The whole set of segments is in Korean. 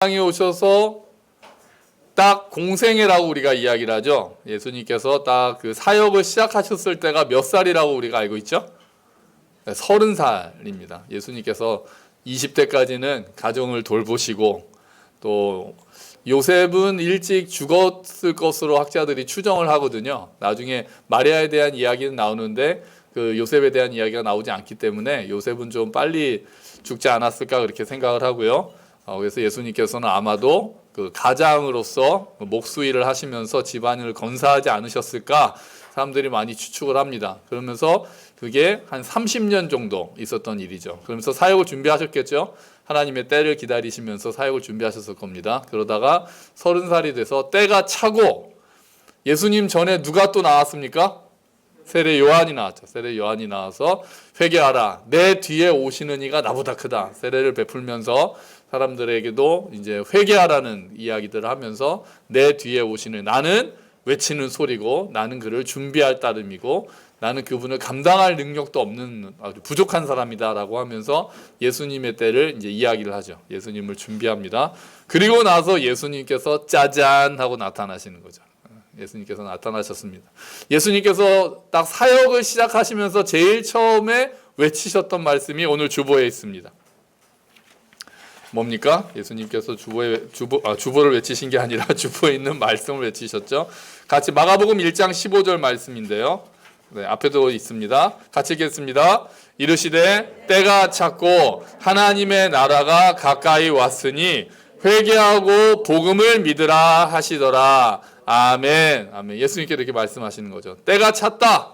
땅에 오셔서 딱 공생애라고 우리가 이야기를 하죠. 예수님께서 딱 그 사역을 시작하셨을 때가 몇 살이라고 우리가 알고 있죠? 30살입니다. 예수님께서 20대까지는 가정을 돌보시고, 또 요셉은 일찍 죽었을 것으로 학자들이 추정을 하거든요. 나중에 마리아에 대한 이야기는 나오는데 그 요셉에 대한 이야기가 나오지 않기 때문에 요셉은 좀 빨리 죽지 않았을까 그렇게 생각을 하고요. 그래서 예수님께서는 아마도 그 가장으로서 목수일을 하시면서 집안을 건사하지 않으셨을까 사람들이 많이 추측을 합니다. 그러면서 그게 한 30년 정도 있었던 일이죠. 그러면서 사역을 준비하셨겠죠. 하나님의 때를 기다리시면서 사역을 준비하셨을 겁니다. 그러다가 30살이 돼서 때가 차고, 예수님 전에 누가 또 나왔습니까? 세례 요한이 나왔죠. 세례 요한이 나와서 회개하라, 내 뒤에 오시는 이가 나보다 크다. 세례를 베풀면서 사람들에게도 이제 회개하라는 이야기들을 하면서 내 뒤에 오시는, 나는 외치는 소리고 나는 그를 준비할 따름이고 나는 그분을 감당할 능력도 없는 아주 부족한 사람이다라고 하면서 예수님의 때를 이제 이야기를 하죠. 예수님을 준비합니다. 그리고 나서 예수님께서 짜잔 하고 나타나시는 거죠. 예수님께서 나타나셨습니다. 예수님께서 딱 사역을 시작하시면서 제일 처음에 외치셨던 말씀이 오늘 주보에 있습니다. 뭡니까? 예수님께서 주보를 외치신 게 아니라 주보에 있는 말씀을 외치셨죠. 같이 마가복음 1장 15절 말씀인데요. 네, 앞에도 있습니다. 같이 읽겠습니다. 이르시되 때가 찼고 하나님의 나라가 가까이 왔으니 회개하고 복음을 믿으라 하시더라. 아멘. 아멘. 예수님께서 이렇게 말씀하시는 거죠. 때가 찼다.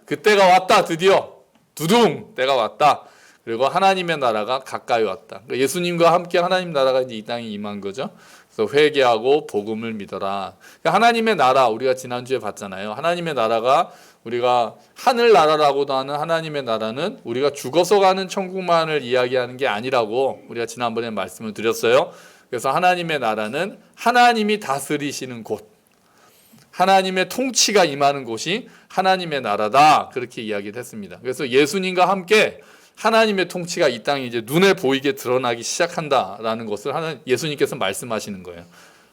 그 때가 왔다. 드디어 두둥 때가 왔다. 그리고 하나님의 나라가 가까이 왔다. 그러니까 예수님과 함께 하나님 나라가 이제 이 땅에 임한 거죠. 그래서 회개하고 복음을 믿어라. 그러니까 하나님의 나라, 우리가 지난주에 봤잖아요. 하나님의 나라가 우리가 하늘나라라고도 하는 하나님의 나라는 우리가 죽어서 가는 천국만을 이야기하는 게 아니라고 우리가 지난번에 말씀을 드렸어요. 그래서 하나님의 나라는 하나님이 다스리시는 곳, 하나님의 통치가 임하는 곳이 하나님의 나라다, 그렇게 이야기를 했습니다. 그래서 예수님과 함께 하나님의 통치가 이 땅에 이제 눈에 보이게 드러나기 시작한다라는 것을 예수님께서 말씀하시는 거예요.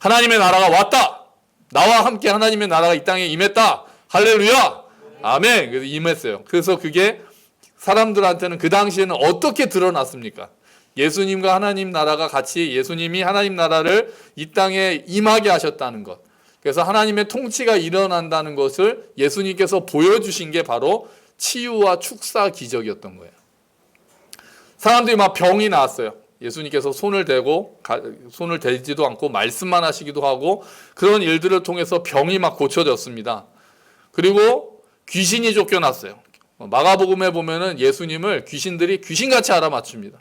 하나님의 나라가 왔다. 나와 함께 하나님의 나라가 이 땅에 임했다. 할렐루야. 아멘. 그래서 임했어요. 그래서 그게 사람들한테는 그 당시에는 어떻게 드러났습니까? 예수님과 하나님 나라가 같이, 예수님이 하나님 나라를 이 땅에 임하게 하셨다는 것. 그래서 하나님의 통치가 일어난다는 것을 예수님께서 보여주신 게 바로 치유와 축사 기적이었던 거예요. 사람들이 막 병이 나왔어요. 예수님께서 손을 대고, 손을 대지도 않고 말씀만 하시기도 하고 그런 일들을 통해서 병이 막 고쳐졌습니다. 그리고 귀신이 쫓겨났어요. 마가복음에 보면은 예수님을 귀신들이 귀신같이 알아맞춥니다.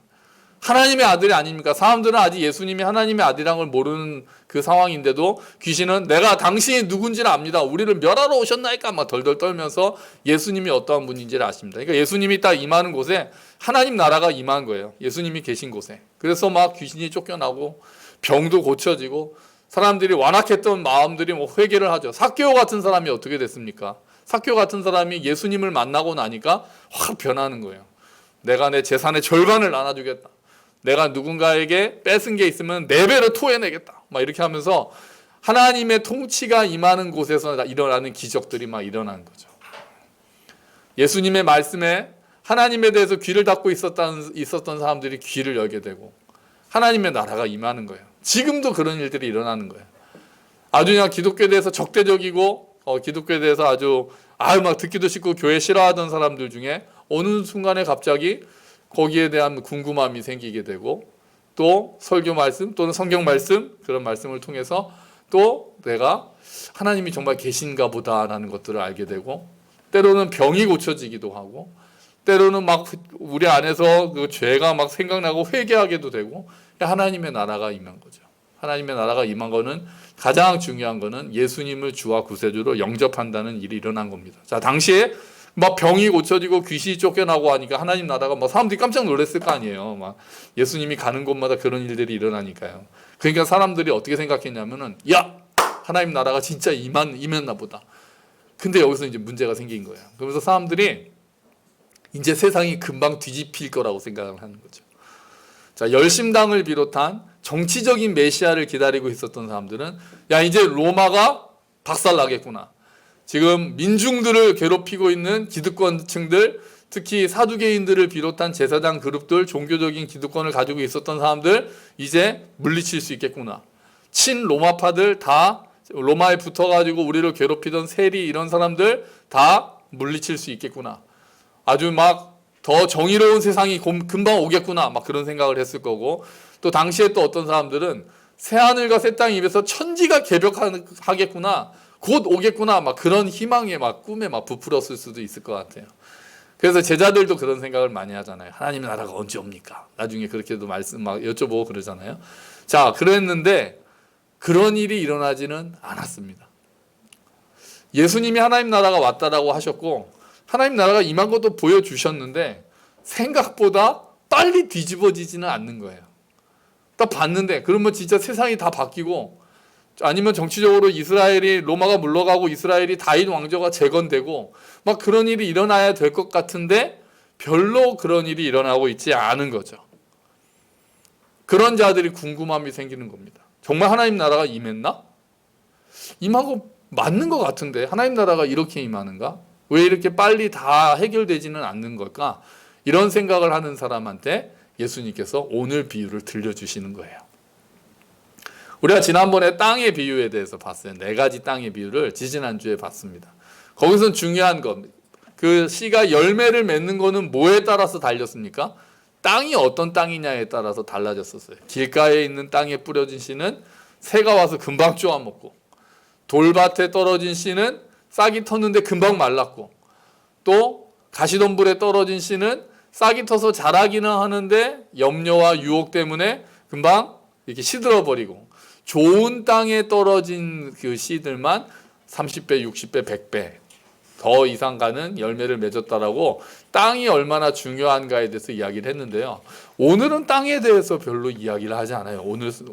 하나님의 아들이 아닙니까? 사람들은 아직 예수님이 하나님의 아들이라는 걸 모르는 그 상황인데도 귀신은 내가 당신이 누군지는 압니다. 우리를 멸하러 오셨나이까? 막 덜덜 떨면서 예수님이 어떠한 분인지를 아십니다. 그러니까 예수님이 딱 임하는 곳에 하나님 나라가 임한 거예요. 예수님이 계신 곳에. 그래서 막 귀신이 쫓겨나고 병도 고쳐지고 사람들이 완악했던 마음들이 뭐 회개를 하죠. 삭개오 같은 사람이 어떻게 됐습니까? 삭개오 같은 사람이 예수님을 만나고 나니까 확 변하는 거예요. 내가 내 재산의 절반을 나눠주겠다. 내가 누군가에게 뺏은 게 있으면 4배로 토해내겠다. 막 이렇게 하면서 하나님의 통치가 임하는 곳에서 일어나는 기적들이 막 일어나는 거죠. 예수님의 말씀에 하나님에 대해서 귀를 닫고 있었던 사람들이 귀를 열게 되고 하나님의 나라가 임하는 거예요. 지금도 그런 일들이 일어나는 거예요. 아주 그냥 기독교에 대해서 적대적이고 기독교에 대해서 아주 막 듣기도 싫고 교회 싫어하던 사람들 중에 어느 순간에 갑자기 거기에 대한 궁금함이 생기게 되고 또 설교 말씀 또는 성경 말씀, 그런 말씀을 통해서 또 내가 하나님이 정말 계신가 보다라는 것들을 알게 되고 때로는 병이 고쳐지기도 하고 때로는 막 우리 안에서 그 죄가 막 생각나고 회개하게도 되고 하나님의 나라가 임한 거죠. 하나님의 나라가 임한 거는 가장 중요한 거는 예수님을 주와 구세주로 영접한다는 일이 일어난 겁니다. 자, 당시에 막 병이 고쳐지고 귀신이 쫓겨나고 하니까 하나님 나라가 막 사람들이 깜짝 놀랐을 거 아니에요. 막 예수님이 가는 곳마다 그런 일들이 일어나니까요. 그러니까 사람들이 어떻게 생각했냐면은 야, 하나님 나라가 진짜 임했나 보다. 근데 여기서 이제 문제가 생긴 거예요. 그러면서 사람들이 이제 세상이 금방 뒤집힐 거라고 생각을 하는 거죠. 자, 열심당을 비롯한 정치적인 메시아를 기다리고 있었던 사람들은 야 이제 로마가 박살나겠구나. 지금 민중들을 괴롭히고 있는 기득권층들, 특히 사두개인들을 비롯한 제사장 그룹들, 종교적인 기득권을 가지고 있었던 사람들 이제 물리칠 수 있겠구나. 친로마파들 다 로마에 붙어가지고 우리를 괴롭히던 세리 이런 사람들 다 물리칠 수 있겠구나. 아주 막 더 정의로운 세상이 금방 오겠구나. 막 그런 생각을 했을 거고, 또 당시에 또 어떤 사람들은 새하늘과 새 땅 입에서 천지가 개벽하겠구나. 곧 오겠구나. 막 그런 희망에 막 꿈에 막 부풀었을 수도 있을 것 같아요. 그래서 제자들도 그런 생각을 많이 하잖아요. 하나님 나라가 언제 옵니까? 나중에 그렇게도 말씀 막 여쭤보고 그러잖아요. 자, 그랬는데 그런 일이 일어나지는 않았습니다. 예수님이 하나님 나라가 왔다라고 하셨고 하나님 나라가 임한 것도 보여주셨는데 생각보다 빨리 뒤집어지지는 않는 거예요. 딱 봤는데 그러면 진짜 세상이 다 바뀌고, 아니면 정치적으로 이스라엘이 로마가 물러가고 이스라엘이 다윗 왕조가 재건되고 막 그런 일이 일어나야 될 것 같은데 별로 그런 일이 일어나고 있지 않은 거죠. 그런 자들이 궁금함이 생기는 겁니다. 정말 하나님 나라가 임했나? 임하고 맞는 것 같은데 하나님 나라가 이렇게 임하는가? 왜 이렇게 빨리 다 해결되지는 않는 걸까? 이런 생각을 하는 사람한테 예수님께서 오늘 비유를 들려주시는 거예요. 우리가 지난번에 땅의 비유에 대해서 봤어요. 4가지 땅의 비유를 지지난주에 봤습니다. 거기서 중요한 것, 그 씨가 열매를 맺는 거는 뭐에 따라서 달렸습니까? 땅이 어떤 땅이냐에 따라서 달라졌었어요. 길가에 있는 땅에 뿌려진 씨는 새가 와서 금방 쪼아먹고, 돌밭에 떨어진 씨는 싹이 텄는데 금방 말랐고, 또 가시덤불에 떨어진 씨는 싹이 터서 자라기는 하는데 염려와 유혹 때문에 금방 이렇게 시들어버리고, 좋은 땅에 떨어진 그 씨들만 30배, 60배, 100배 더 이상 가는 열매를 맺었다라고 땅이 얼마나 중요한가에 대해서 이야기를 했는데요. 오늘은 땅에 대해서 별로 이야기를 하지 않아요.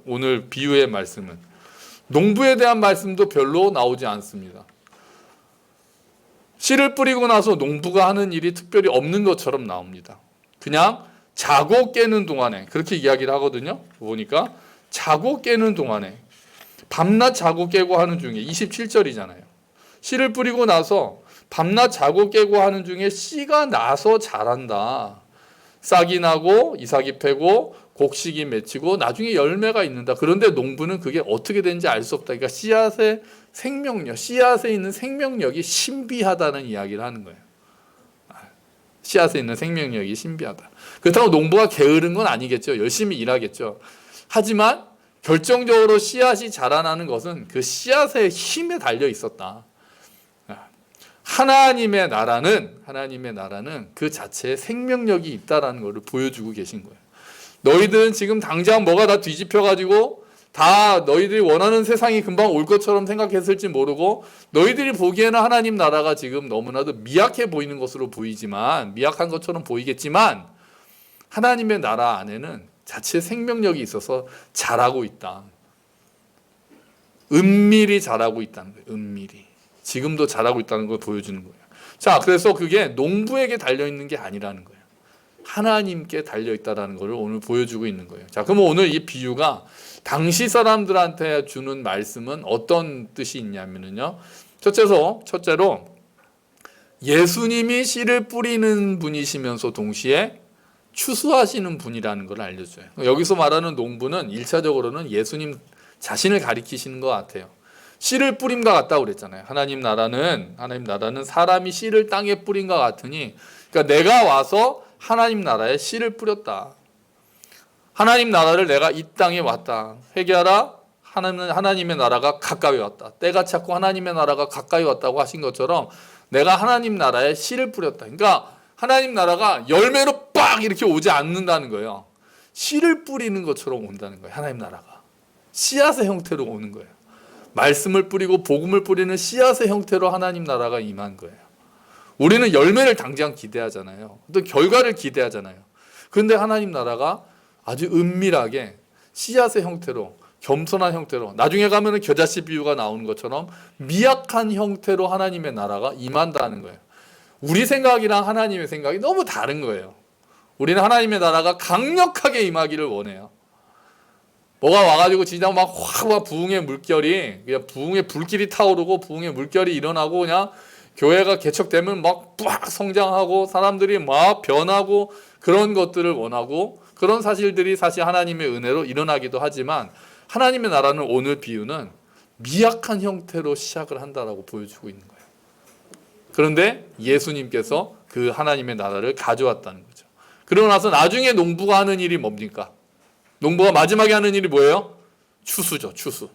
오늘 비유의 말씀은 농부에 대한 말씀도 별로 나오지 않습니다. 씨를 뿌리고 나서 농부가 하는 일이 특별히 없는 것처럼 나옵니다. 그냥 자고 깨는 동안에 그렇게 이야기를 하거든요. 보니까 자고 깨는 동안에 밤낮 자고 깨고 하는 중에 27절이잖아요. 씨를 뿌리고 나서 밤낮 자고 깨고 하는 중에 씨가 나서 자란다. 싹이 나고 이삭이 패고 곡식이 맺히고 나중에 열매가 있는다. 그런데 농부는 그게 어떻게 되는지 알 수 없다. 그러니까 씨앗의 생명력, 씨앗에 있는 생명력이 신비하다는 이야기를 하는 거예요. 씨앗에 있는 생명력이 신비하다. 그렇다고 농부가 게으른 건 아니겠죠. 열심히 일하겠죠. 하지만 결정적으로 씨앗이 자라나는 것은 그 씨앗의 힘에 달려 있었다. 하나님의 나라는 그 자체에 생명력이 있다라는 것을 보여주고 계신 거예요. 너희들은 지금 당장 뭐가 다 뒤집혀가지고 다 너희들이 원하는 세상이 금방 올 것처럼 생각했을지 모르고, 너희들이 보기에는 하나님 나라가 지금 너무나도 미약해 보이는 것으로 보이지만, 미약한 것처럼 보이겠지만 하나님의 나라 안에는 자체 생명력이 있어서 자라고 있다. 은밀히 자라고 있다는 거예요. 은밀히. 지금도 자라고 있다는 걸 보여주는 거예요. 자, 그래서 그게 농부에게 달려있는 게 아니라는 거예요. 하나님께 달려있다는 것을 오늘 보여주고 있는 거예요. 자, 그러면 오늘 이 비유가 당시 사람들한테 주는 말씀은 어떤 뜻이 있냐면요. 첫째로 예수님이 씨를 뿌리는 분이시면서 동시에 추수하시는 분이라는 걸 알려줘요. 여기서 말하는 농부는 1차적으로는 예수님 자신을 가리키시는 것 같아요. 씨를 뿌림과 같다고 그랬잖아요. 하나님 나라는 사람이 씨를 땅에 뿌린과 같으니, 그러니까 내가 와서 하나님 나라에 씨를 뿌렸다. 하나님 나라를 내가 이 땅에 왔다. 회개하라. 하나님의 나라가 가까이 왔다. 때가 찼고 하나님의 나라가 가까이 왔다고 하신 것처럼 내가 하나님 나라에 씨를 뿌렸다. 그러니까 하나님 나라가 열매로 빡 이렇게 오지 않는다는 거예요. 씨를 뿌리는 것처럼 온다는 거예요. 하나님 나라가 씨앗의 형태로 오는 거예요. 말씀을 뿌리고 복음을 뿌리는 씨앗의 형태로 하나님 나라가 임한 거예요. 우리는 열매를 당장 기대하잖아요. 또 결과를 기대하잖아요. 그런데 하나님 나라가 아주 은밀하게 씨앗의 형태로, 겸손한 형태로, 나중에 가면 겨자씨 비유가 나오는 것처럼 미약한 형태로 하나님의 나라가 임한다는 거예요. 우리 생각이랑 하나님의 생각이 너무 다른 거예요. 우리는 하나님의 나라가 강력하게 임하기를 원해요. 뭐가 와가지고 진짜 막 부흥의 물결이, 그냥 부흥의 불길이 타오르고 부흥의 물결이 일어나고 그냥 교회가 개척되면 막 성장하고 사람들이 막 변하고 그런 것들을 원하고 그런 사실들이 사실 하나님의 은혜로 일어나기도 하지만 하나님의 나라는 오늘 비유는 미약한 형태로 시작을 한다라고 보여주고 있는 거예요. 그런데 예수님께서 그 하나님의 나라를 가져왔다는 거죠. 그러고 나서 나중에 농부가 하는 일이 뭡니까? 농부가 마지막에 하는 일이 뭐예요? 추수죠, 추수.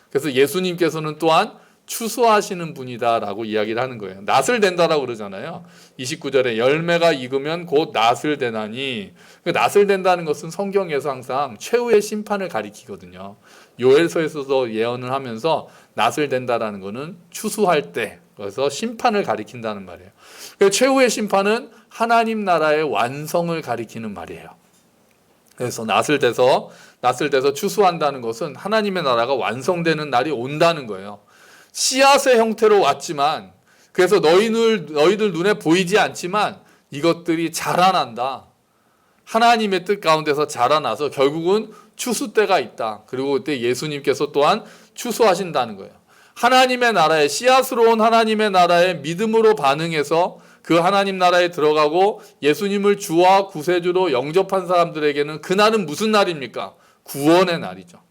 그래서 예수님께서는 또한 추수하시는 분이다라고 이야기를 하는 거예요. 낫을 댄다라고 그러잖아요. 29절에 열매가 익으면 곧 낫을 대나니, 낫을 댄다는 것은 성경에서 항상 최후의 심판을 가리키거든요. 요엘서에서도 예언을 하면서 낫을 댄다라는 것은 추수할 때, 그래서 심판을 가리킨다는 말이에요. 최후의 심판은 하나님 나라의 완성을 가리키는 말이에요. 그래서 낫을 대서 추수한다는 것은 하나님의 나라가 완성되는 날이 온다는 거예요. 씨앗의 형태로 왔지만, 그래서 너희들 눈에 보이지 않지만 이것들이 자라난다. 하나님의 뜻 가운데서 자라나서 결국은 추수 때가 있다. 그리고 그때 예수님께서 또한 추수하신다는 거예요. 하나님의 나라에, 씨앗으로 온 하나님의 나라에 믿음으로 반응해서 그 하나님 나라에 들어가고 예수님을 주와 구세주로 영접한 사람들에게는 그날은 무슨 날입니까? 구원의 날이죠.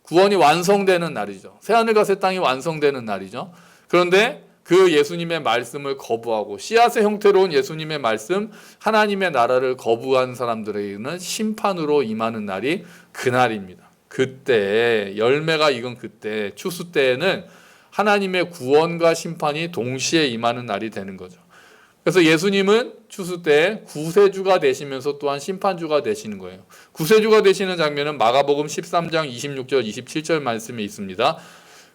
구원이 완성되는 날이죠. 새하늘과 새 땅이 완성되는 날이죠. 그런데 그 예수님의 말씀을 거부하고 씨앗의 형태로 온 예수님의 말씀, 하나님의 나라를 거부한 사람들에게는 심판으로 임하는 날이 그날입니다. 그때 열매가 익은 그때 추수 때에는 하나님의 구원과 심판이 동시에 임하는 날이 되는 거죠. 그래서 예수님은 추수 때 구세주가 되시면서 또한 심판주가 되시는 거예요. 구세주가 되시는 장면은 마가복음 13장 26절 27절 말씀에 있습니다.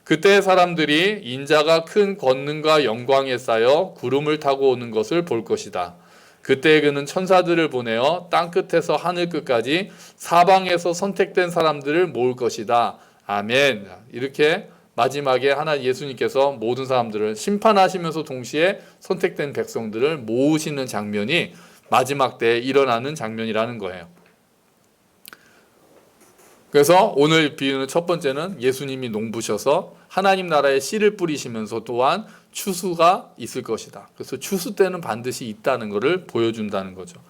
그때 사람들이 인자가 큰 권능과 영광에 쌓여 구름을 타고 오는 것을 볼 것이다. 그때 그는 천사들을 보내어 땅끝에서 하늘 끝까지 사방에서 선택된 사람들을 모을 것이다. 아멘. 이렇게 마지막에 예수님께서 모든 사람들을 심판하시면서 동시에 선택된 백성들을 모으시는 장면이 마지막 때에 일어나는 장면이라는 거예요. 그래서 오늘 비유는 첫 번째는 예수님이 농부셔서 하나님 나라에 씨를 뿌리시면서 또한 추수가 있을 것이다. 그래서 추수 때는 반드시 있다는 것을 보여준다는 거죠.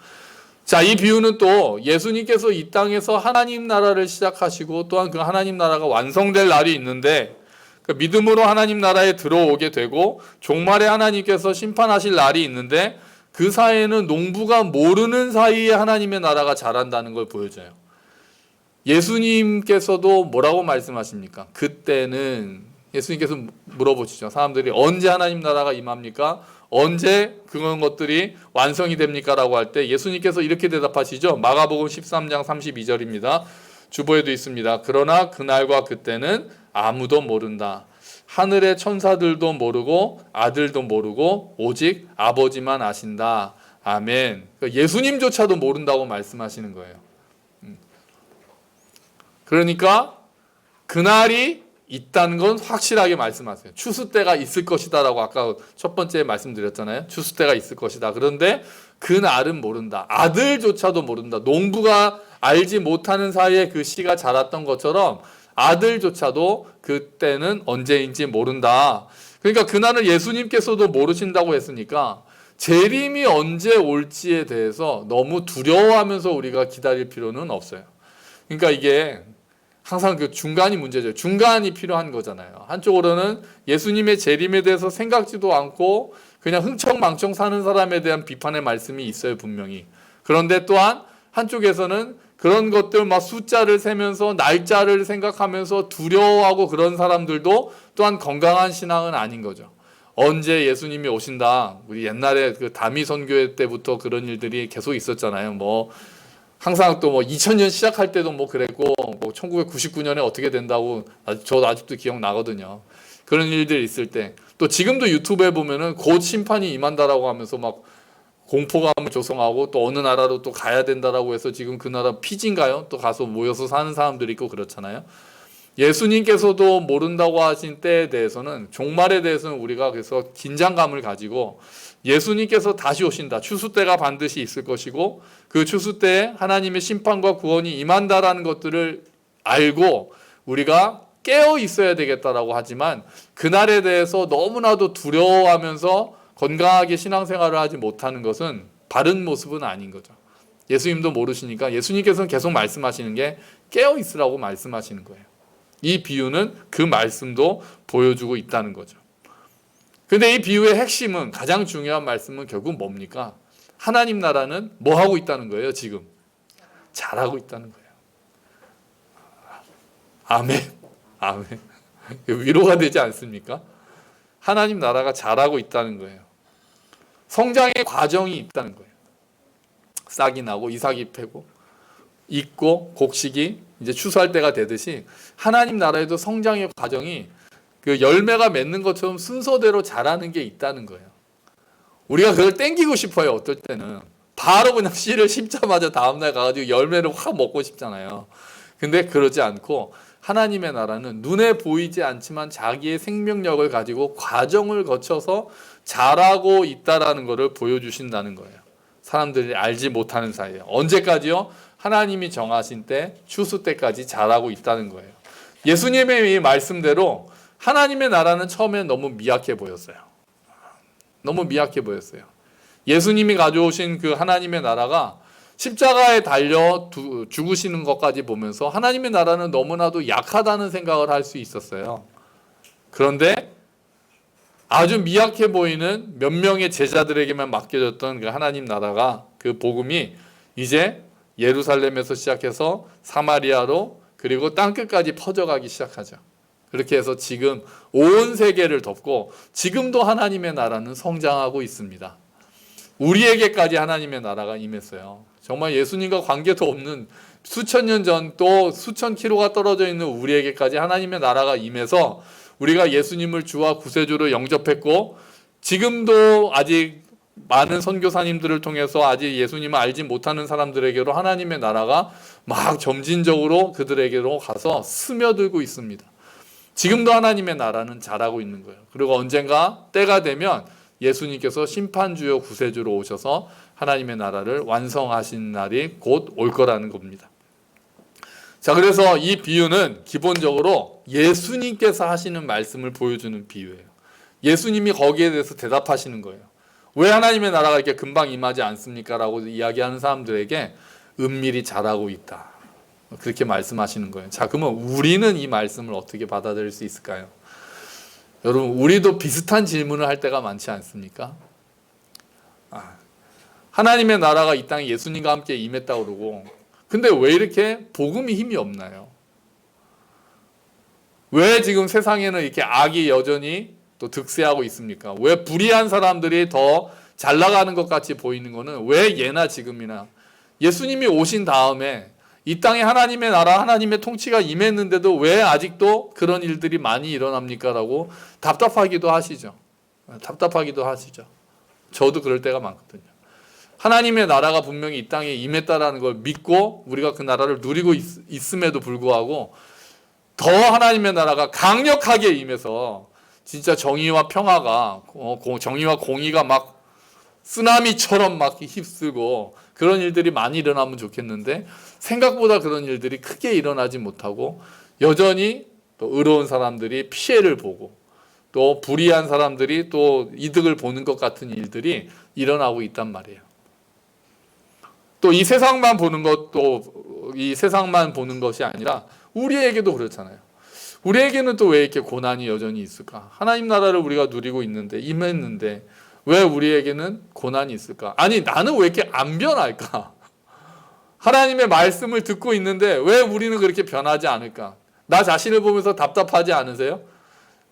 자, 이 비유는 또 예수님께서 이 땅에서 하나님 나라를 시작하시고 또한 그 하나님 나라가 완성될 날이 있는데 그 믿음으로 하나님 나라에 들어오게 되고 종말에 하나님께서 심판하실 날이 있는데 그 사이에는 농부가 모르는 사이에 하나님의 나라가 자란다는 걸 보여줘요. 예수님께서도 뭐라고 말씀하십니까? 그때는 예수님께서 물어보시죠. 사람들이 언제 하나님 나라가 임합니까? 언제 그런 것들이 완성이 됩니까? 라고 할 때 예수님께서 이렇게 대답하시죠. 마가복음 13장 32절입니다. 주보에도 있습니다. 그러나 그날과 그때는 아무도 모른다. 하늘의 천사들도 모르고 아들도 모르고 오직 아버지만 아신다. 아멘. 그러니까 예수님조차도 모른다고 말씀하시는 거예요. 그러니까 그날이 있다는 건 확실하게 말씀하세요. 추수 때가 있을 것이다 라고 아까 첫 번째 말씀드렸잖아요. 추수 때가 있을 것이다. 그런데 그날은 모른다. 아들조차도 모른다. 농부가 알지 못하는 사이에 그 씨가 자랐던 것처럼 아들조차도 그때는 언제인지 모른다. 그러니까 그날은 예수님께서도 모르신다고 했으니까 재림이 언제 올지에 대해서 너무 두려워하면서 우리가 기다릴 필요는 없어요. 그러니까 이게 항상 그 중간이 문제죠. 중간이 필요한 거잖아요. 한쪽으로는 예수님의 재림에 대해서 생각지도 않고 그냥 흥청망청 사는 사람에 대한 비판의 말씀이 있어요, 분명히. 그런데 또한 한쪽에서는 그런 것들 막 숫자를 세면서 날짜를 생각하면서 두려워하고 그런 사람들도 또한 건강한 신앙은 아닌 거죠. 언제 예수님이 오신다. 우리 옛날에 그 다미 선교회 때부터 그런 일들이 계속 있었잖아요. 뭐 항상 또 뭐 2000년 시작할 때도 뭐 그랬고 뭐 1999년에 어떻게 된다고 저도 아직도 기억나거든요. 그런 일들이 있을 때 또 지금도 유튜브에 보면은 곧 심판이 임한다라고 하면서 막 공포감을 조성하고 또 어느 나라로 또 가야 된다라고 해서 지금 그 나라 피지인가요? 또 가서 모여서 사는 사람들이 있고 그렇잖아요. 예수님께서도 모른다고 하신 때에 대해서는 종말에 대해서는 우리가 그래서 긴장감을 가지고 예수님께서 다시 오신다. 추수 때가 반드시 있을 것이고 그 추수 때에 하나님의 심판과 구원이 임한다라는 것들을 알고 우리가 깨어 있어야 되겠다라고 하지만 그날에 대해서 너무나도 두려워하면서 건강하게 신앙생활을 하지 못하는 것은 바른 모습은 아닌 거죠. 예수님도 모르시니까 예수님께서는 계속 말씀하시는 게 깨어 있으라고 말씀하시는 거예요. 이 비유는 그 말씀도 보여주고 있다는 거죠. 근데 이 비유의 핵심은, 가장 중요한 말씀은 결국 뭡니까? 하나님 나라는 뭐 하고 있다는 거예요, 지금? 잘하고 있다는 거예요. 아멘. 아멘. 위로가 되지 않습니까? 하나님 나라가 잘하고 있다는 거예요. 성장의 과정이 있다는 거예요. 싹이 나고 이삭이 패고 익고 곡식이 이제 추수할 때가 되듯이 하나님 나라에도 성장의 과정이 그 열매가 맺는 것처럼 순서대로 자라는 게 있다는 거예요. 우리가 그걸 땡기고 싶어요. 어떨 때는 바로 그냥 씨를 심자마자 다음날 가가지고 열매를 확 먹고 싶잖아요. 근데 그러지 않고 하나님의 나라는 눈에 보이지 않지만 자기의 생명력을 가지고 과정을 거쳐서 자라고 있다라는 것을 보여주신다는 거예요. 사람들이 알지 못하는 사이에. 언제까지요? 하나님이 정하신 때, 추수 때까지 자라고 있다는 거예요. 예수님의 이 말씀대로 하나님의 나라는 처음에 너무 미약해 보였어요. 너무 미약해 보였어요. 예수님이 가져오신 그 하나님의 나라가 십자가에 달려 죽으시는 것까지 보면서 하나님의 나라는 너무나도 약하다는 생각을 할 수 있었어요. 그런데 아주 미약해 보이는 몇 명의 제자들에게만 맡겨졌던 그 하나님 나라가, 그 복음이 이제 예루살렘에서 시작해서 사마리아로 그리고 땅끝까지 퍼져가기 시작하죠. 그렇게 해서 지금 온 세계를 덮고 지금도 하나님의 나라는 성장하고 있습니다. 우리에게까지 하나님의 나라가 임했어요. 정말 예수님과 관계도 없는 수천 년 전, 또 수천 킬로가 떨어져 있는 우리에게까지 하나님의 나라가 임해서 우리가 예수님을 주와 구세주로 영접했고, 지금도 아직 많은 선교사님들을 통해서 아직 예수님을 알지 못하는 사람들에게로 하나님의 나라가 막 점진적으로 그들에게로 가서 스며들고 있습니다. 지금도 하나님의 나라는 자라고 있는 거예요. 그리고 언젠가 때가 되면 예수님께서 심판주요 구세주로 오셔서 하나님의 나라를 완성하신 날이 곧 올 거라는 겁니다. 자, 그래서 이 비유는 기본적으로 예수님께서 하시는 말씀을 보여주는 비유예요. 예수님이 거기에 대해서 대답하시는 거예요. 왜 하나님의 나라가 이렇게 금방 임하지 않습니까? 라고 이야기하는 사람들에게 은밀히 자라고 있다, 그렇게 말씀하시는 거예요. 자, 그러면 우리는 이 말씀을 어떻게 받아들일 수 있을까요? 여러분, 우리도 비슷한 질문을 할 때가 많지 않습니까? 하나님의 나라가 이 땅에 예수님과 함께 임했다고 그러고, 근데 왜 이렇게 복음이 힘이 없나요? 왜 지금 세상에는 이렇게 악이 여전히 또 득세하고 있습니까? 왜 불의한 사람들이 더 잘 나가는 것 같이 보이는 거는 왜 예나 지금이나 예수님이 오신 다음에 이 땅에 하나님의 나라, 하나님의 통치가 임했는데도 왜 아직도 그런 일들이 많이 일어납니까? 라고 답답하기도 하시죠. 답답하기도 하시죠. 저도 그럴 때가 많거든요. 하나님의 나라가 분명히 이 땅에 임했다라는 걸 믿고 우리가 그 나라를 누리고 있음에도 불구하고 더 하나님의 나라가 강력하게 임해서 진짜 정의와 평화가, 정의와 공의가 막 쓰나미처럼 막 휩쓸고 그런 일들이 많이 일어나면 좋겠는데, 생각보다 그런 일들이 크게 일어나지 못하고 여전히 또 의로운 사람들이 피해를 보고 또 불의한 사람들이 또 이득을 보는 것 같은 일들이 일어나고 있단 말이에요. 또 이 세상만 보는 것도, 이 세상만 보는 것이 아니라 우리에게도 그렇잖아요. 우리에게는 또 왜 이렇게 고난이 여전히 있을까? 하나님 나라를 우리가 누리고 있는데, 임했는데 왜 우리에게는 고난이 있을까? 아니, 나는 왜 이렇게 안 변할까? 하나님의 말씀을 듣고 있는데 왜 우리는 그렇게 변하지 않을까? 나 자신을 보면서 답답하지 않으세요?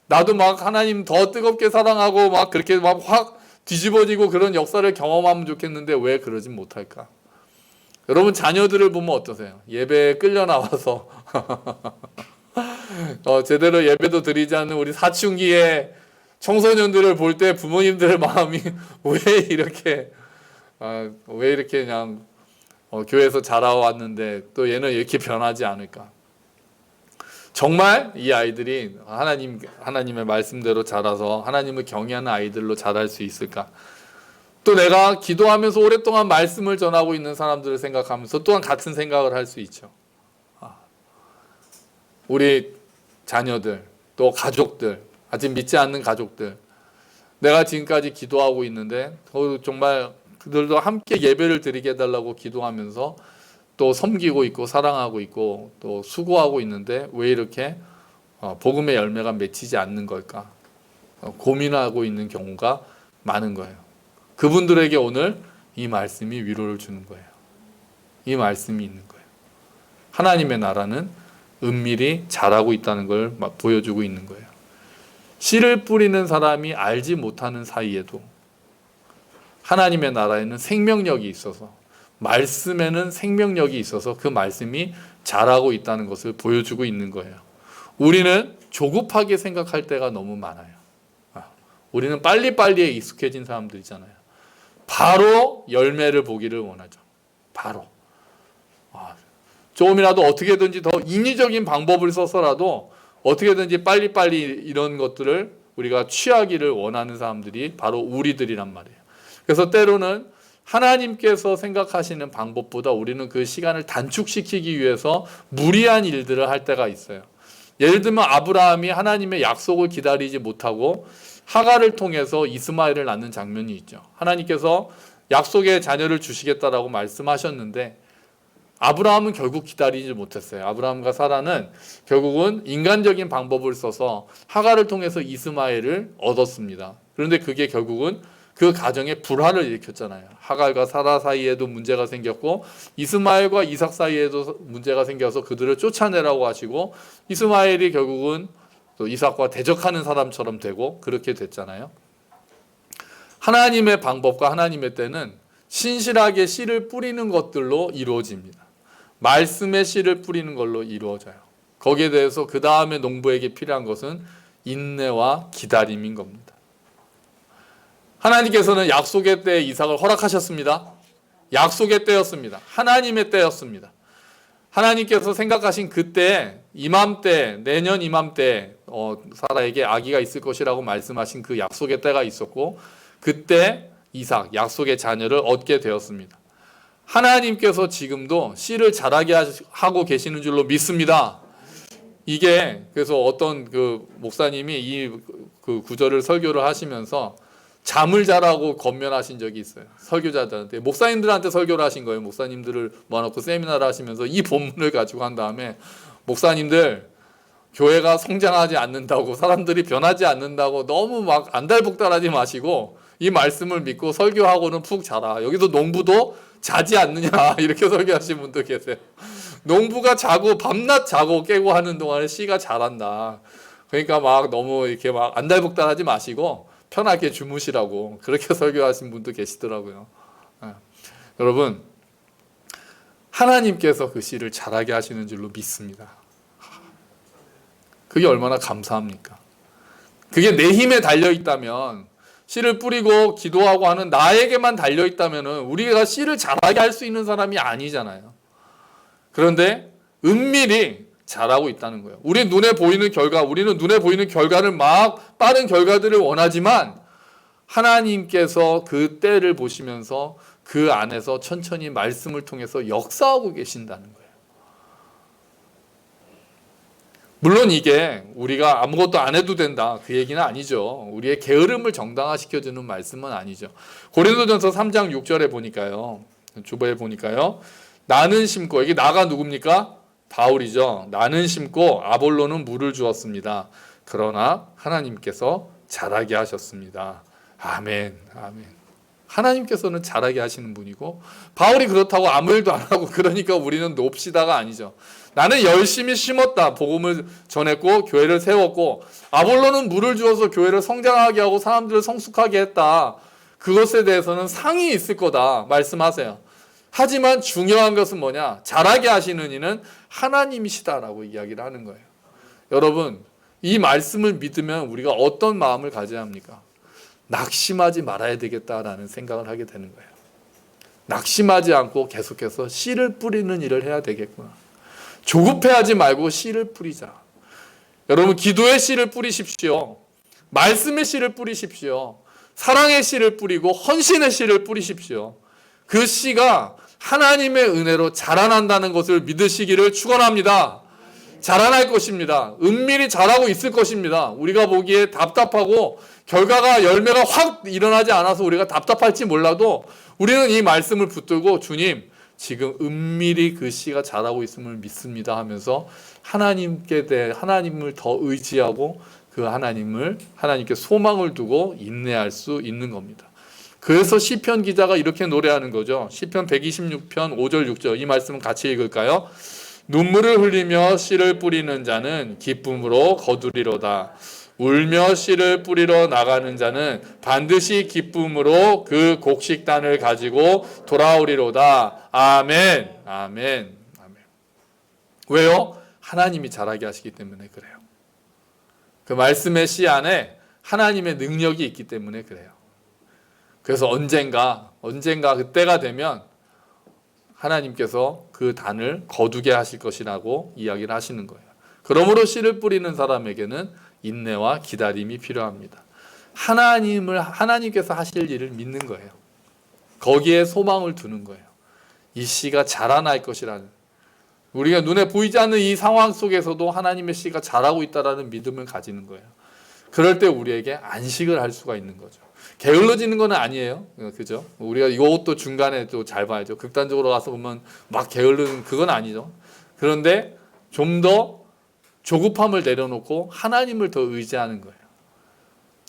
나도 막 하나님 더 뜨겁게 사랑하고 막 그렇게 막 확 뒤집어지고 그런 역사를 경험하면 좋겠는데 왜 그러진 못할까? 여러분, 자녀들을 보면 어떠세요? 예배에 끌려 나와서 제대로 예배도 드리지 않는 우리 사춘기의 청소년들을 볼 때 부모님들의 마음이 왜 이렇게 그냥 교회에서 자라왔는데 또 얘는 이렇게 변하지 않을까? 정말 이 아이들이 하나님의 말씀대로 자라서 하나님을 경외하는 아이들로 자랄 수 있을까? 또 내가 기도하면서 오랫동안 말씀을 전하고 있는 사람들을 생각하면서 또한 같은 생각을 할 수 있죠. 우리 자녀들, 또 가족들, 아직 믿지 않는 가족들, 내가 지금까지 기도하고 있는데 정말 그들도 함께 예배를 드리게 해달라고 기도하면서 또 섬기고 있고 사랑하고 있고 또 수고하고 있는데 왜 이렇게 복음의 열매가 맺히지 않는 걸까? 고민하고 있는 경우가 많은 거예요. 그분들에게 오늘 이 말씀이 위로를 주는 거예요. 이 말씀이 있는 거예요. 하나님의 나라는 은밀히 자라고 있다는 걸 보여주고 있는 거예요. 씨를 뿌리는 사람이 알지 못하는 사이에도 하나님의 나라에는 생명력이 있어서, 말씀에는 생명력이 있어서 그 말씀이 자라고 있다는 것을 보여주고 있는 거예요. 우리는 조급하게 생각할 때가 너무 많아요. 우리는 빨리빨리에 익숙해진 사람들이잖아요. 바로 열매를 보기를 원하죠. 바로. 조금이라도 어떻게든지 더 인위적인 방법을 써서라도 어떻게든지 빨리빨리 이런 것들을 우리가 취하기를 원하는 사람들이 바로 우리들이란 말이에요. 그래서 때로는 하나님께서 생각하시는 방법보다 우리는 그 시간을 단축시키기 위해서 무리한 일들을 할 때가 있어요. 예를 들면 아브라함이 하나님의 약속을 기다리지 못하고 하갈을 통해서 이스마엘을 낳는 장면이 있죠. 하나님께서 약속의 자녀를 주시겠다라고 말씀하셨는데 아브라함은 결국 기다리지 못했어요. 아브라함과 사라는 결국은 인간적인 방법을 써서 하갈을 통해서 이스마엘을 얻었습니다. 그런데 그게 결국은 그 가정에 불화를 일으켰잖아요. 하갈과 사라 사이에도 문제가 생겼고 이스마엘과 이삭 사이에도 문제가 생겨서 그들을 쫓아내라고 하시고 이스마엘이 결국은 또 이삭과 대적하는 사람처럼 되고 그렇게 됐잖아요. 하나님의 방법과 하나님의 때는 신실하게 씨를 뿌리는 것들로 이루어집니다. 말씀의 씨를 뿌리는 걸로 이루어져요. 거기에 대해서 그 다음에 농부에게 필요한 것은 인내와 기다림인 겁니다. 하나님께서는 약속의 때에 이삭을 허락하셨습니다. 약속의 때였습니다. 하나님의 때였습니다. 하나님께서 생각하신 그때 이맘때, 내년 이맘때 사라에게 아기가 있을 것이라고 말씀하신 그 약속의 때가 있었고 그때 이삭, 약속의 자녀를 얻게 되었습니다. 하나님께서 지금도 씨를 자라게 하고 계시는 줄로 믿습니다. 이게 그래서 어떤 그 목사님이 이 그 구절을 설교를 하시면서 잠을 자라고 권면하신 적이 있어요. 설교자들한테. 목사님들한테 설교를 하신 거예요. 목사님들을 모아놓고 세미나를 하시면서 이 본문을 가지고 한 다음에 목사님들 교회가 성장하지 않는다고 사람들이 변하지 않는다고 너무 막 안달복달하지 마시고 이 말씀을 믿고 설교하고는 푹 자라. 여기서 농부도 자지 않느냐 이렇게 설교하시는 분도 계세요. 농부가 자고 밤낮 자고 깨고 하는 동안에 씨가 자란다. 그러니까 막 너무 이렇게 막 안달복달하지 마시고 편하게 주무시라고 그렇게 설교하신 분도 계시더라고요. 여러분 하나님께서 그 씨를 자라게 하시는 줄로 믿습니다. 그게 얼마나 감사합니까? 그게 내 힘에 달려있다면 씨를 뿌리고 기도하고 하는 나에게만 달려있다면 우리가 씨를 자라게 할 수 있는 사람이 아니잖아요. 그런데 은밀히 자라고 있다는 거예요. 우리는 눈에 보이는 결과를 막 빠른 결과들을 원하지만 하나님께서 그 때를 보시면서 그 안에서 천천히 말씀을 통해서 역사하고 계신다는 거예요. 물론 이게 우리가 아무것도 안 해도 된다 그 얘기는 아니죠. 우리의 게으름을 정당화시켜주는 말씀은 아니죠. 고린도전서 3장 6절에 보니까요. 주보에 보니까요. 나는 심고, 이게 나가 누굽니까? 바울이죠. 나는 심고 아볼로는 물을 주었습니다. 그러나 하나님께서 자라게 하셨습니다. 아멘, 아멘. 하나님께서는 자라게 하시는 분이고 바울이 그렇다고 아무 일도 안 하고 그러니까 우리는 높시다가 아니죠. 나는 열심히 심었다. 복음을 전했고 교회를 세웠고 아볼로는 물을 주어서 교회를 성장하게 하고 사람들을 성숙하게 했다. 그것에 대해서는 상이 있을 거다 말씀하세요. 하지만 중요한 것은 뭐냐? 자라게 하시는 이는 하나님이시다라고 이야기를 하는 거예요. 여러분 이 말씀을 믿으면 우리가 어떤 마음을 가져야 합니까? 낙심하지 말아야 되겠다라는 생각을 하게 되는 거예요. 낙심하지 않고 계속해서 씨를 뿌리는 일을 해야 되겠구나. 조급해하지 말고 씨를 뿌리자. 여러분 기도의 씨를 뿌리십시오. 말씀의 씨를 뿌리십시오. 사랑의 씨를 뿌리고 헌신의 씨를 뿌리십시오. 그 씨가 하나님의 은혜로 자라난다는 것을 믿으시기를 축원합니다. 자라날 것입니다. 은밀히 자라고 있을 것입니다. 우리가 보기에 답답하고 결과가 열매가 확 일어나지 않아서 우리가 답답할지 몰라도 우리는 이 말씀을 붙들고 주님 지금 은밀히 그 씨가 자라고 있음을 믿습니다 하면서 하나님께 대해 하나님을 더 의지하고 그 하나님께 소망을 두고 인내할 수 있는 겁니다. 그래서 시편 기자가 이렇게 노래하는 거죠. 시편 126편 5절 6절 이 말씀은 같이 읽을까요? 눈물을 흘리며 씨를 뿌리는 자는 기쁨으로 거두리로다. 울며 씨를 뿌리러 나가는 자는 반드시 기쁨으로 그 곡식단을 가지고 돌아오리로다. 아멘. 아멘. 아멘. 왜요? 하나님이 자라게 하시기 때문에 그래요. 그 말씀의 씨 안에 하나님의 능력이 있기 때문에 그래요. 그래서 언젠가 그때가 되면 하나님께서 그 단을 거두게 하실 것이라고 이야기를 하시는 거예요. 그러므로 씨를 뿌리는 사람에게는 인내와 기다림이 필요합니다. 하나님께서 하실 일을 믿는 거예요. 거기에 소망을 두는 거예요. 이 씨가 자라날 것이라는, 우리가 눈에 보이지 않는 이 상황 속에서도 하나님의 씨가 자라고 있다는 믿음을 가지는 거예요. 그럴 때 우리에게 안식을 할 수가 있는 거죠. 게을러지는 건 아니에요. 그죠? 우리가 이것도 중간에 또 잘 봐야죠. 극단적으로 가서 보면 막 게으르는 그건 아니죠. 그런데 좀 더 조급함을 내려놓고 하나님을 더 의지하는 거예요.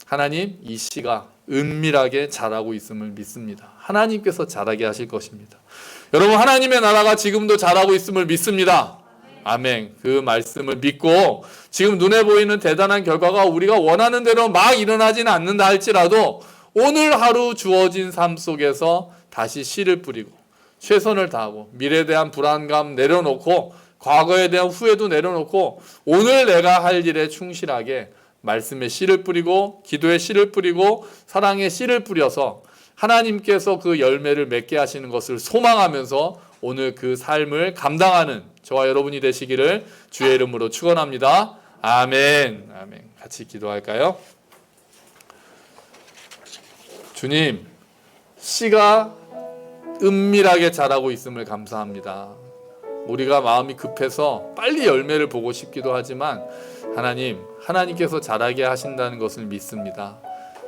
하나님, 이 씨가 은밀하게 자라고 있음을 믿습니다. 하나님께서 자라게 하실 것입니다. 여러분, 하나님의 나라가 지금도 자라고 있음을 믿습니다. 아멘. 그 말씀을 믿고 지금 눈에 보이는 대단한 결과가 우리가 원하는 대로 막 일어나지는 않는다 할지라도 오늘 하루 주어진 삶 속에서 다시 씨를 뿌리고 최선을 다하고 미래에 대한 불안감 내려놓고 과거에 대한 후회도 내려놓고 오늘 내가 할 일에 충실하게 말씀의 씨를 뿌리고 기도의 씨를 뿌리고 사랑의 씨를 뿌려서 하나님께서 그 열매를 맺게 하시는 것을 소망하면서 오늘 그 삶을 감당하는 저와 여러분이 되시기를 주의 이름으로 축원합니다. 아멘. 아멘. 같이 기도할까요? 주님, 씨가 은밀하게 자라고 있음을 감사합니다. 우리가 마음이 급해서 빨리 열매를 보고 싶기도 하지만 하나님께서 자라게 하신다는 것을 믿습니다.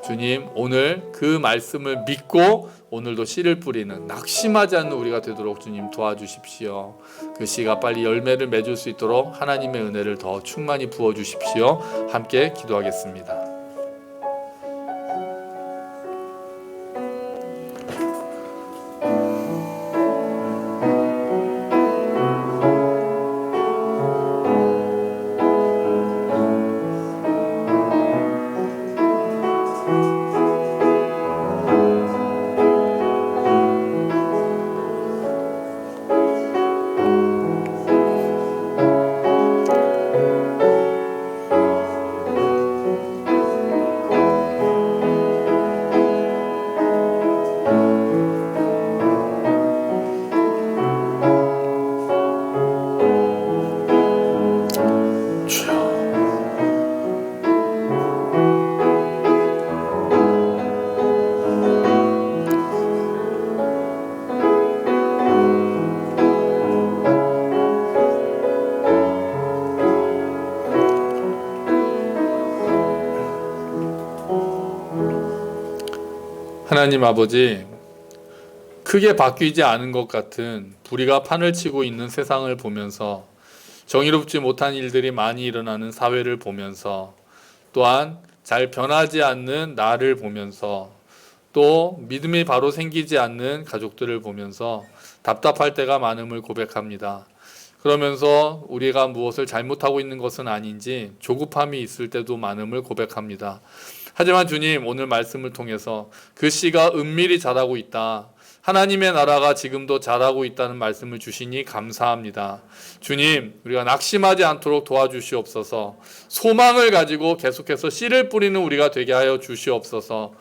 주님, 오늘 그 말씀을 믿고 오늘도 씨를 뿌리는 낙심하지 않는 우리가 되도록 주님 도와주십시오. 그 씨가 빨리 열매를 맺을 수 있도록 하나님의 은혜를 더 충만히 부어주십시오. 함께 기도하겠습니다. 하나님 아버지, 크게 바뀌지 않은 것 같은 불의가 판을 치고 있는 세상을 보면서 정의롭지 못한 일들이 많이 일어나는 사회를 보면서 또한 잘 변하지 않는 나를 보면서 또 믿음이 바로 생기지 않는 가족들을 보면서 답답할 때가 많음을 고백합니다. 그러면서 우리가 무엇을 잘못하고 있는 것은 아닌지 조급함이 있을 때도 많음을 고백합니다. 하지만 주님, 오늘 말씀을 통해서 그 씨가 은밀히 자라고 있다. 하나님의 나라가 지금도 자라고 있다는 말씀을 주시니 감사합니다. 주님, 우리가 낙심하지 않도록 도와주시옵소서. 소망을 가지고 계속해서 씨를 뿌리는 우리가 되게 하여 주시옵소서.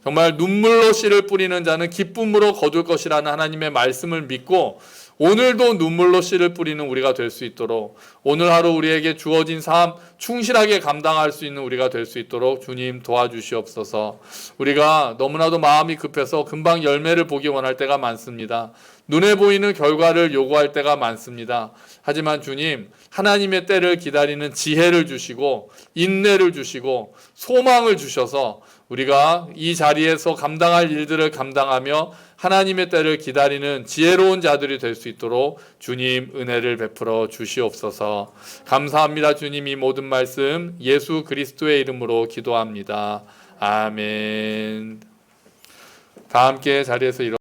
정말 눈물로 씨를 뿌리는 자는 기쁨으로 거둘 것이라는 하나님의 말씀을 믿고 오늘도 눈물로 씨를 뿌리는 우리가 될 수 있도록 오늘 하루 우리에게 주어진 삶 충실하게 감당할 수 있는 우리가 될 수 있도록 주님 도와주시옵소서. 우리가 너무나도 마음이 급해서 금방 열매를 보기 원할 때가 많습니다. 눈에 보이는 결과를 요구할 때가 많습니다. 하지만 주님, 하나님의 때를 기다리는 지혜를 주시고 인내를 주시고 소망을 주셔서 우리가 이 자리에서 감당할 일들을 감당하며 하나님의 때를 기다리는 지혜로운 자들이 될 수 있도록 주님 은혜를 베풀어 주시옵소서. 감사합니다. 주님, 이 모든 말씀 예수 그리스도의 이름으로 기도합니다. 아멘. 다 함께 자리에서 일어나